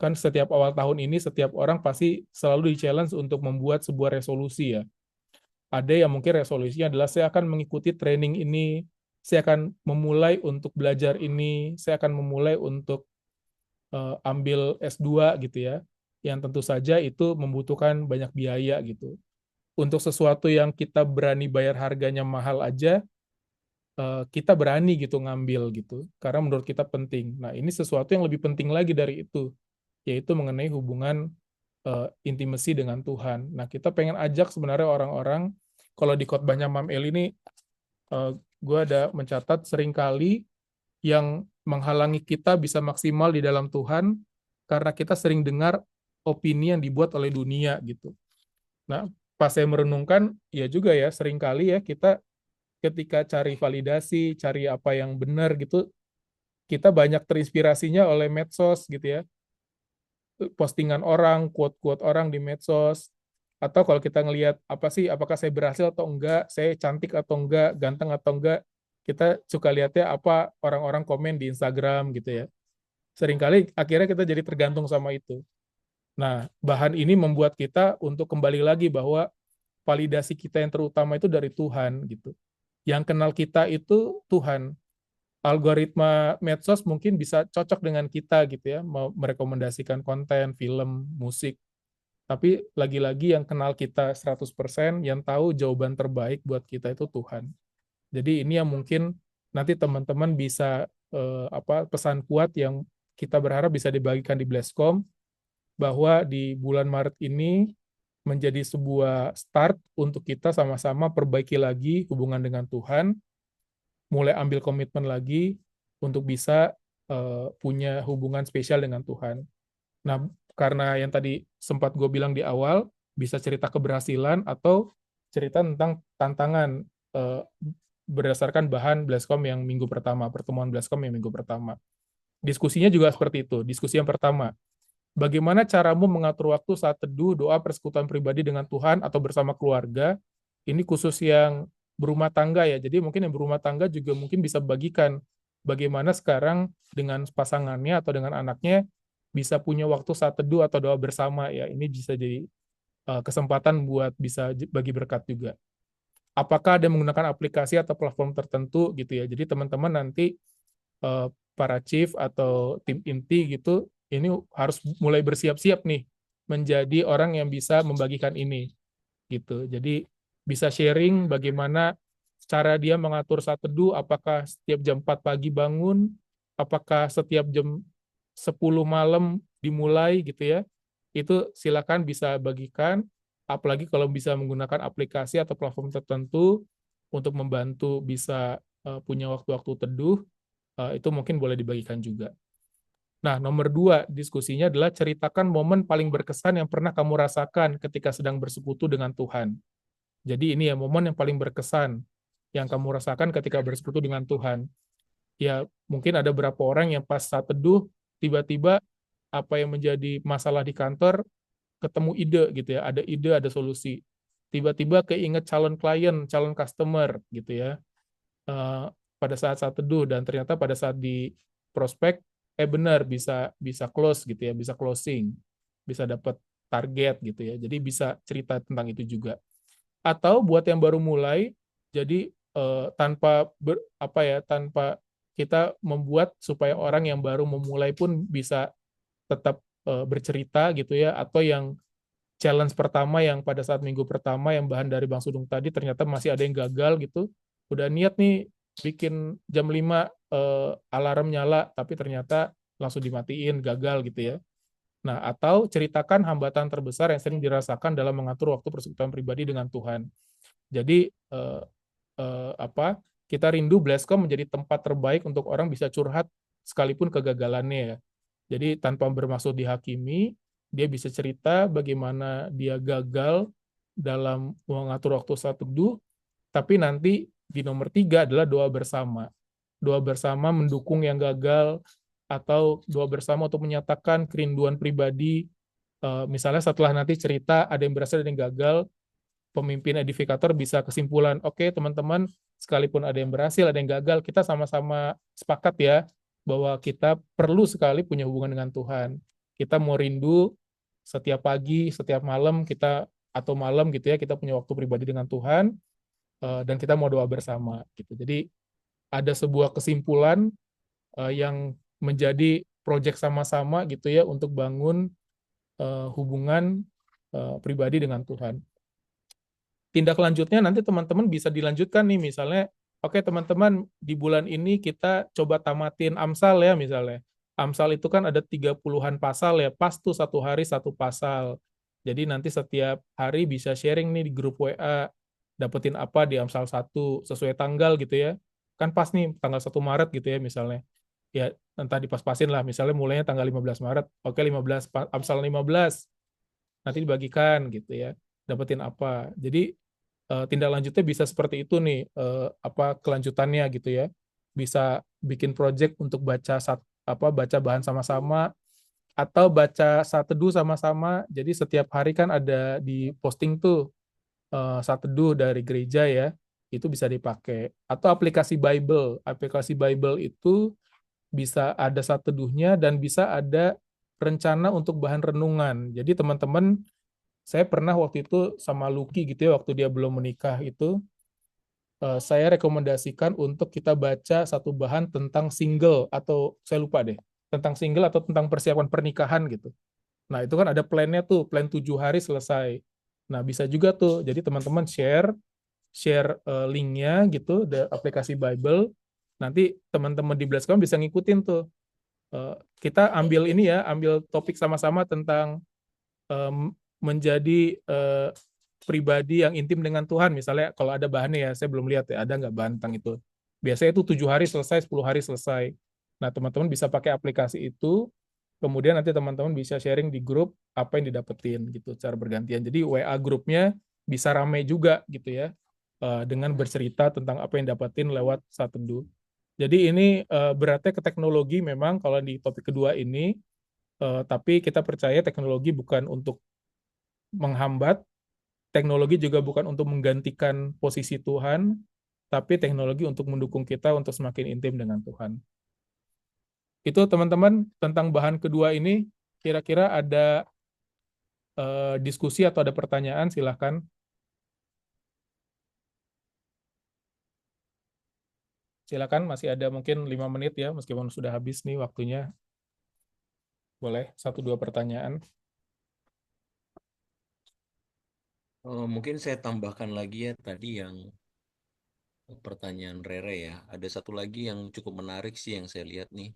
Kan setiap awal tahun ini setiap orang pasti selalu di-challenge untuk membuat sebuah resolusi ya. Ada yang mungkin resolusinya adalah saya akan mengikuti training ini, saya akan memulai untuk belajar ini, saya akan memulai untuk ambil S2 gitu ya, yang tentu saja itu membutuhkan banyak biaya gitu. Untuk sesuatu yang kita berani bayar harganya mahal aja, kita berani gitu ngambil gitu, karena menurut kita penting. Nah ini sesuatu yang lebih penting lagi dari itu, yaitu mengenai hubungan intimasi dengan Tuhan. Nah kita pengen ajak sebenarnya orang-orang, kalau di khotbahnya Mam El ini, gue ada mencatat seringkali yang menghalangi kita bisa maksimal di dalam Tuhan karena kita sering dengar opini yang dibuat oleh dunia gitu. Nah, pas saya merenungkan, ya juga ya seringkali ya kita ketika cari validasi, cari apa yang benar gitu, kita banyak terinspirasinya oleh medsos gitu ya. Postingan orang, quote-quote orang di medsos, atau kalau kita ngelihat apa sih, apakah saya berhasil atau enggak, saya cantik atau enggak, ganteng atau enggak, kita suka lihatnya apa orang-orang komen di Instagram gitu ya. Seringkali akhirnya kita jadi tergantung sama itu. Nah, bahan ini membuat kita untuk kembali lagi bahwa validasi kita yang terutama itu dari Tuhan gitu. Yang kenal kita itu Tuhan. Algoritma medsos mungkin bisa cocok dengan kita gitu ya, mau merekomendasikan konten, film, musik. Tapi lagi-lagi yang kenal kita 100%, yang tahu jawaban terbaik buat kita itu Tuhan. Jadi ini yang mungkin nanti teman-teman bisa pesan kuat yang kita berharap bisa dibagikan di Blesscom, bahwa di bulan Maret ini menjadi sebuah start untuk kita sama-sama perbaiki lagi hubungan dengan Tuhan, mulai ambil komitmen lagi untuk bisa punya hubungan spesial dengan Tuhan. Nah, karena yang tadi sempat gue bilang di awal, bisa cerita keberhasilan atau cerita tentang tantangan berdasarkan bahan Blesscom yang minggu pertama, pertemuan Blesscom yang minggu pertama. Diskusinya juga seperti itu. Diskusi yang pertama, bagaimana caramu mengatur waktu saat teduh, doa, persekutuan pribadi dengan Tuhan atau bersama keluarga? Ini khusus yang berumah tangga ya. Jadi mungkin yang berumah tangga juga mungkin bisa bagikan bagaimana sekarang dengan pasangannya atau dengan anaknya bisa punya waktu saat teduh atau doa bersama ya. Ini bisa jadi kesempatan buat bisa bagi berkat juga. Apakah ada menggunakan aplikasi atau platform tertentu gitu ya. Jadi teman-teman nanti para chief atau tim inti gitu, ini harus mulai bersiap-siap nih menjadi orang yang bisa membagikan ini gitu. Jadi bisa sharing bagaimana cara dia mengatur saat teduh, apakah setiap jam 4 pagi bangun, apakah setiap jam 10 malam dimulai gitu ya. Itu silakan bisa bagikan, apalagi kalau bisa menggunakan aplikasi atau platform tertentu untuk membantu bisa punya waktu-waktu teduh, itu mungkin boleh dibagikan juga. Nah, nomor 2 diskusinya adalah ceritakan momen paling berkesan yang pernah kamu rasakan ketika sedang bersekutu dengan Tuhan. Jadi ini ya momen yang paling berkesan yang kamu rasakan ketika bersekutu dengan Tuhan. Ya mungkin ada beberapa orang yang pas saat teduh, tiba-tiba apa yang menjadi masalah di kantor, ketemu ide gitu ya, ada ide, ada solusi. Tiba-tiba keinget calon klien, calon customer gitu ya, pada saat teduh, dan ternyata pada saat di prospek, benar bisa close gitu ya, bisa closing, bisa dapat target gitu ya. Jadi bisa cerita tentang itu juga. Atau buat yang baru mulai, jadi tanpa kita membuat supaya orang yang baru memulai pun bisa tetap bercerita gitu ya, atau yang challenge pertama yang pada saat minggu pertama yang bahan dari Bang Sudung tadi ternyata masih ada yang gagal gitu. Udah niat nih bikin jam 5 alarm nyala tapi ternyata langsung dimatiin, gagal gitu ya. Nah, atau ceritakan hambatan terbesar yang sering dirasakan dalam mengatur waktu persekutuan pribadi dengan Tuhan. Jadi kita rindu Bleskom menjadi tempat terbaik untuk orang bisa curhat sekalipun kegagalannya ya. Jadi tanpa bermaksud dihakimi, dia bisa cerita bagaimana dia gagal dalam mengatur waktu saat teduh, tapi nanti di nomor 3 adalah doa bersama. Doa bersama mendukung yang gagal, atau doa bersama untuk menyatakan kerinduan pribadi. Misalnya setelah nanti cerita ada yang berhasil ada yang gagal, pemimpin edifikator bisa kesimpulan, oke teman-teman, sekalipun ada yang berhasil, ada yang gagal, kita sama-sama sepakat ya, bahwa kita perlu sekali punya hubungan dengan Tuhan. Kita mau rindu setiap pagi, setiap malam kita, atau malam gitu ya, kita punya waktu pribadi dengan Tuhan, dan kita mau doa bersama. Gitu. Jadi ada sebuah kesimpulan yang menjadi proyek sama-sama gitu ya, untuk bangun hubungan pribadi dengan Tuhan. Tindak lanjutnya nanti teman-teman bisa dilanjutkan nih, misalnya, oke teman-teman, di bulan ini kita coba tamatin Amsal ya misalnya. Amsal itu kan ada 30-an pasal ya, pas tuh satu hari satu pasal. Jadi nanti setiap hari bisa sharing nih di grup WA, dapetin apa di Amsal 1, sesuai tanggal gitu ya. Kan pas nih, tanggal 1 Maret gitu ya misalnya. Ya, entah dipas-pasin lah, misalnya mulainya tanggal 15 Maret, oke 15, Amsal 15, nanti dibagikan gitu ya, dapetin apa. Jadi tindak lanjutnya bisa seperti itu nih, kelanjutannya gitu ya. Bisa bikin project untuk baca bahan sama-sama, atau baca saat teduh sama-sama. Jadi setiap hari kan ada di posting tuh saat teduh dari gereja ya, itu bisa dipakai. Atau aplikasi Bible. Aplikasi Bible itu bisa ada saat teduhnya dan bisa ada rencana untuk bahan renungan. Jadi teman-teman, saya pernah waktu itu sama Lucky gitu ya, waktu dia belum menikah itu, saya rekomendasikan untuk kita baca satu bahan tentang single, atau saya lupa deh, tentang single atau tentang persiapan pernikahan gitu. Nah, itu kan ada plannya tuh, plan 7 hari selesai. Nah, bisa juga tuh, jadi teman-teman share linknya gitu, aplikasi Bible, nanti teman-teman di Bleskom bisa ngikutin tuh. Kita ambil ini ya, ambil topik sama-sama tentang menjadi pribadi yang intim dengan Tuhan. Misalnya kalau ada bahannya ya, saya belum lihat ya, ada nggak bahan tentang itu. Biasanya itu 7 hari selesai, 10 hari selesai. Nah, teman-teman bisa pakai aplikasi itu, kemudian nanti teman-teman bisa sharing di grup apa yang didapetin gitu, secara bergantian. Jadi WA grupnya bisa ramai juga gitu ya, dengan bercerita tentang apa yang dapetin lewat saat teduh. Jadi ini beratnya ke teknologi memang kalau di topik kedua ini, tapi kita percaya teknologi bukan untuk menghambat, teknologi juga bukan untuk menggantikan posisi Tuhan, tapi teknologi untuk mendukung kita untuk semakin intim dengan Tuhan. Itu teman-teman tentang bahan kedua ini, kira-kira ada diskusi atau ada pertanyaan, silahkan. Silakan, masih ada mungkin 5 menit ya, meskipun sudah habis nih waktunya. Boleh, 1-2 pertanyaan. Mungkin saya tambahkan lagi ya tadi yang pertanyaan Rere ya. Ada satu lagi yang cukup menarik sih yang saya lihat nih.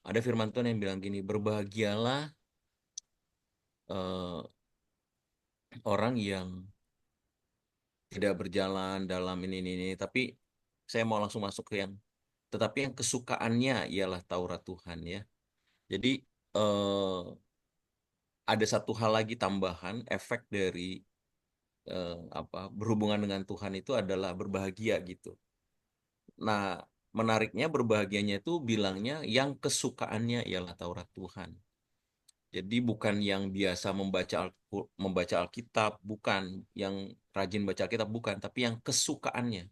Ada firman Tuhan yang bilang gini, berbahagialah orang yang tidak berjalan dalam ini, tapi saya mau langsung masuk ke yang, tetapi yang kesukaannya ialah Taurat Tuhan ya. Jadi ada satu hal lagi tambahan, efek dari berhubungan dengan Tuhan itu adalah berbahagia gitu. Nah, menariknya berbahagianya itu bilangnya yang kesukaannya ialah Taurat Tuhan. Jadi bukan yang biasa membaca Alkitab, bukan yang rajin baca Alkitab, bukan, tapi yang kesukaannya,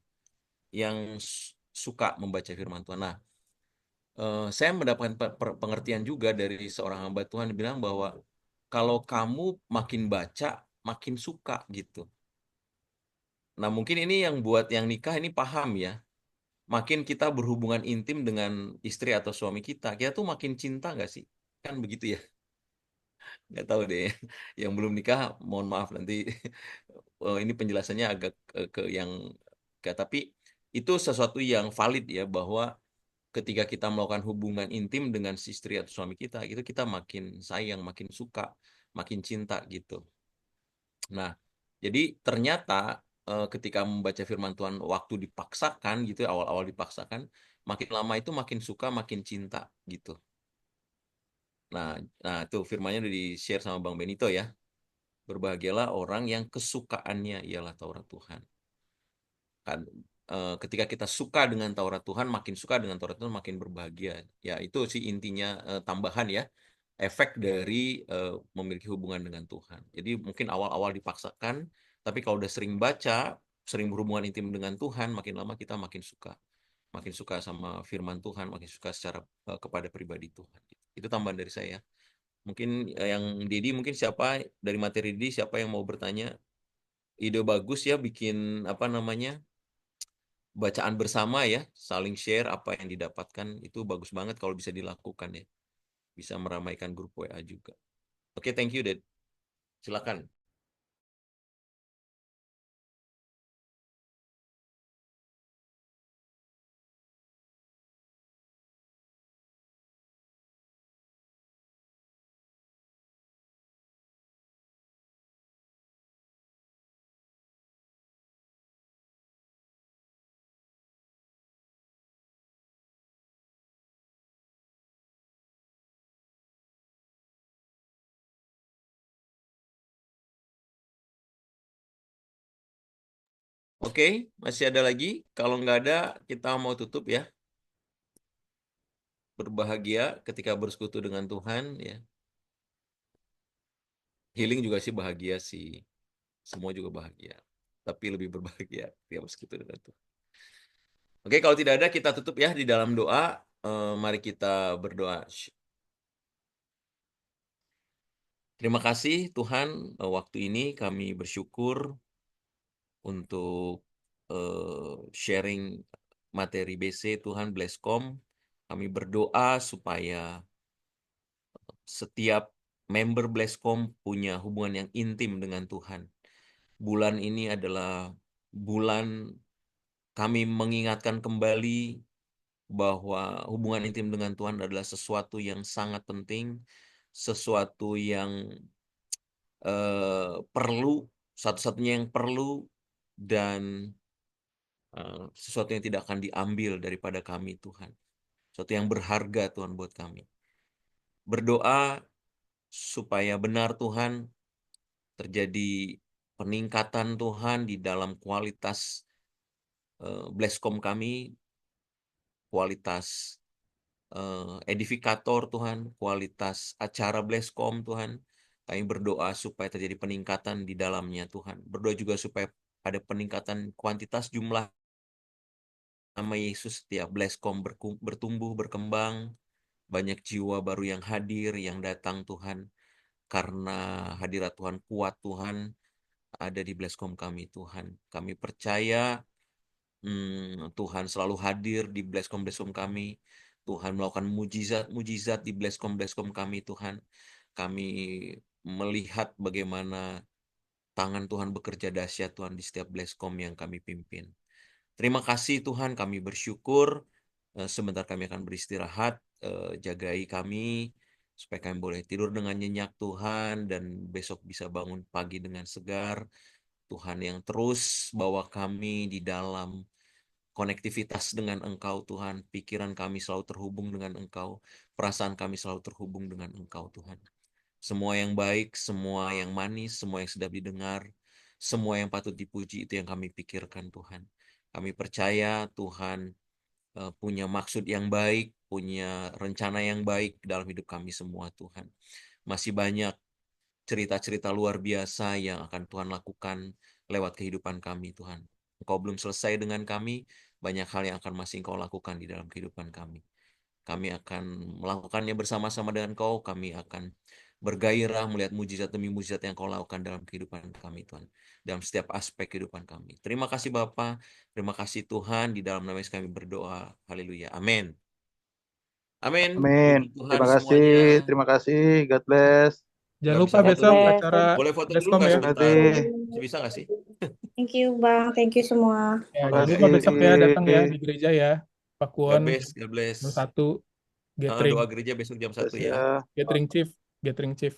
yang suka membaca firman Tuhan. Nah, saya mendapatkan pengertian juga dari seorang hamba Tuhan yang bilang bahwa kalau kamu makin baca, makin suka gitu. Nah, mungkin ini yang buat yang nikah ini paham ya. Makin kita berhubungan intim dengan istri atau suami kita tuh makin cinta nggak sih? Kan begitu ya? Nggak tahu deh. Yang belum nikah, mohon maaf nanti. Ini penjelasannya agak ke yang... Tapi itu sesuatu yang valid ya, bahwa ketika kita melakukan hubungan intim dengan si istri atau suami kita, itu kita makin sayang, makin suka, makin cinta gitu. Nah, jadi ternyata ketika membaca firman Tuhan waktu dipaksakan gitu, awal-awal dipaksakan, makin lama itu makin suka, makin cinta gitu. Nah, itu firmannya udah di-share sama Bang Benito ya. Berbahagialah orang yang kesukaannya ialah Taurat Tuhan. Kan ketika kita suka dengan Taurat Tuhan, makin suka dengan Taurat Tuhan, makin berbahagia. Ya, itu sih intinya, tambahan ya, efek dari memiliki hubungan dengan Tuhan. Jadi mungkin awal-awal dipaksakan, tapi kalau udah sering baca, sering berhubungan intim dengan Tuhan, makin lama kita makin suka sama firman Tuhan, makin suka secara kepada pribadi Tuhan. Itu tambahan dari saya. Mungkin yang Dedi, mungkin siapa dari materi Dedi, siapa yang mau bertanya? Ide bagus ya, bikin apa namanya, bacaan bersama ya, saling share apa yang didapatkan, itu bagus banget kalau bisa dilakukan ya. Bisa meramaikan grup WA juga. Oke, thank you, Ded. Silakan. Oke, masih ada lagi? Kalau nggak ada, kita mau tutup ya. Berbahagia ketika bersekutu dengan Tuhan ya. Healing juga sih bahagia sih. Semua juga bahagia. Tapi lebih berbahagia ketika bersekutu dengan Tuhan. Oke, kalau tidak ada, kita tutup ya di dalam doa. Mari kita berdoa. Terima kasih Tuhan, waktu ini kami bersyukur untuk sharing materi BC Tuhan Blesscom. Kami berdoa supaya setiap member Blesscom punya hubungan yang intim dengan Tuhan. Bulan ini adalah bulan kami mengingatkan kembali bahwa hubungan intim dengan Tuhan adalah sesuatu yang sangat penting, sesuatu yang perlu, satu-satunya yang perlu, dan sesuatu yang tidak akan diambil daripada kami, Tuhan. Sesuatu yang berharga, Tuhan, buat kami. Berdoa supaya benar, Tuhan, terjadi peningkatan, Tuhan, di dalam kualitas Blesscom kami, kualitas edifikator, Tuhan, kualitas acara Blesscom, Tuhan. Kami berdoa supaya terjadi peningkatan di dalamnya, Tuhan. Berdoa juga supaya ada peningkatan kuantitas jumlah nama Yesus, setiap Blesscom bertumbuh, berkembang, banyak jiwa baru yang hadir, yang datang, Tuhan. Karena hadirat Tuhan kuat, Tuhan, ada di Blesscom kami, Tuhan. Kami percaya Tuhan selalu hadir di Blesscom kami. Tuhan melakukan mujizat di Blesscom kami, Tuhan. Kami melihat bagaimana tangan Tuhan bekerja dahsyat, Tuhan, di setiap Blesscom yang kami pimpin. Terima kasih, Tuhan, kami bersyukur. Sebentar kami akan beristirahat. Jagai kami supaya kami boleh tidur dengan nyenyak, Tuhan, dan besok bisa bangun pagi dengan segar. Tuhan yang terus bawa kami di dalam konektivitas dengan Engkau, Tuhan. Pikiran kami selalu terhubung dengan Engkau. Perasaan kami selalu terhubung dengan Engkau, Tuhan. Semua yang baik, semua yang manis, semua yang sedap didengar, semua yang patut dipuji, itu yang kami pikirkan, Tuhan. Kami percaya Tuhan punya maksud yang baik, punya rencana yang baik dalam hidup kami semua, Tuhan. Masih banyak cerita-cerita luar biasa yang akan Tuhan lakukan lewat kehidupan kami, Tuhan. Engkau belum selesai dengan kami, banyak hal yang akan masih Engkau lakukan di dalam kehidupan kami. kami akan melakukannya bersama-sama dengan Kau. Kami akan bergairah melihat mujizat demi mujizat yang Kau lakukan dalam kehidupan kami, Tuhan. Dalam setiap aspek kehidupan kami. Terima kasih Bapa, terima kasih Tuhan. Di dalam nama Yesus kami berdoa. Haleluya. Amin. Amin. Amin. Puji Tuhan Terima kasih. semuanya. Terima kasih. God bless. Jangan Udah lupa bisa foto besok dulu. acara Boleh foto dulu Bleskom nggak ya. Terima sebentar? kasih. Bisa nggak sih? Thank you, Bang. Thank you semua. Ya, Terima jangan lupa Oke. besok ya datang ya kasih. di gereja ya. Pak God Kuon bless. God bless. jam 1 Doa gathering gereja besok jam 1 Bless ya. ya. gathering chief.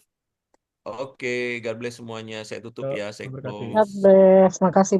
Oke, God bless semuanya. Saya tutup Yuk, ya, saya berkati. close. God bless. Makasih